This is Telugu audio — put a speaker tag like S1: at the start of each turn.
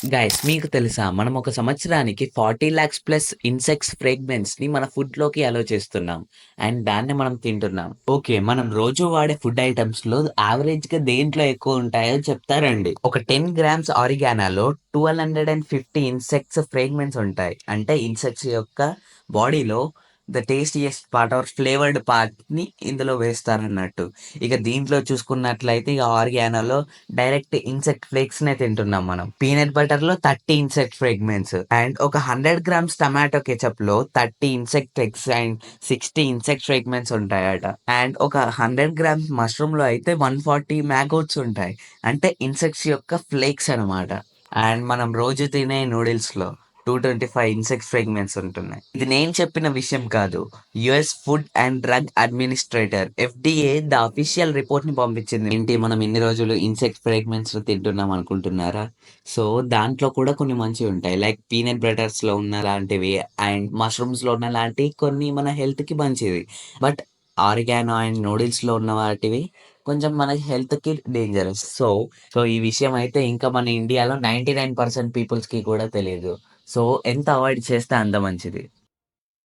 S1: గైస్ మీకు తెలుసా? మనం ఒక సంవత్సరానికి 40,00,000 ప్లస్ ఇన్సెక్ట్స్ ఫ్రేగ్మెంట్స్‌ని మన ఫుడ్‌లోకి అలో చేస్తున్నాం. అండ్ దాన్ని మనం తింటున్నాం. ఓకే. మనం రోజు వాడే ఫుడ్ ఐటెమ్స్‌లో యావరేజ్‌గా దేంట్లో ఎక్కువ ఉంటాయో చెప్తారండి. ఒక 10 గ్రామ్స్ ఆరిగానోలో 1250 ఇన్సెక్ట్స్ ఫ్రేగ్మెంట్స్ ఉంటాయి. అంటే ఇన్సెక్ట్స్ యొక్క బాడీలో the tastiest part or flavoured పార్ట్‌ని ఇందులో వేస్తారన్నట్టు. ఇక దీంట్లో చూసుకున్నట్లయితే ఇక ఆరిగానోలో డైరెక్ట్ ఇన్సెక్ట్ ఫ్లేక్స్‌నే తింటున్నాం మనం. పీనట్ బటర్‌లో 30 ఇన్సెక్ట్ ఫ్రేగ్మెంట్స్ అండ్ ఒక 100 గ్రామ్స్ టమాటో కెచప్‌లో 30 insect eggs and 60 insect fragments ఉంటాయట. అండ్ ఒక 100 గ్రామ్స్ మష్రూమ్‌లో అయితే 140 మ్యాగోట్స్ ఉంటాయి. అంటే ఇన్సెక్ట్స్ యొక్క ఫ్లేక్స్ అనమాట. అండ్ మనం రోజు తినే నూడిల్స్‌లో 225 ఇన్సెక్ట్ ఫ్రేగ్మెంట్స్ ఉంటున్నాయి. ఇది నేను చెప్పిన విషయం కాదు. US food and drug administrator FDA the official రిపోర్ట్‌ని పంపించింది. ఏంటి మనం ఇన్ని రోజులు ఇన్సెక్ట్ ఫ్రేగ్మెంట్స్ తింటున్నాం అనుకుంటున్నారా? సో, దాంట్లో కూడా కొన్ని మంచివుంటాయి. లైక్ పీనట్ బటర్స్‌లో ఉన్న లాంటివి అండ్ మష్రూమ్స్‌లో ఉన్న లాంటివి కొన్ని మన హెల్త్‌కి మంచిది. బట్ ఆరిగానో అండ్ నూడిల్స్‌లో ఉన్న వాటివి కొంచెం మన హెల్త్‌కి డేంజరస్. సో, ఈ విషయం అయితే ఇంకా మన ఇండియాలో 99% పీపుల్స్‌కి కూడా తెలీదు. సో, ఎంత అవాయిడ్ చేస్తే అంత మంచిది.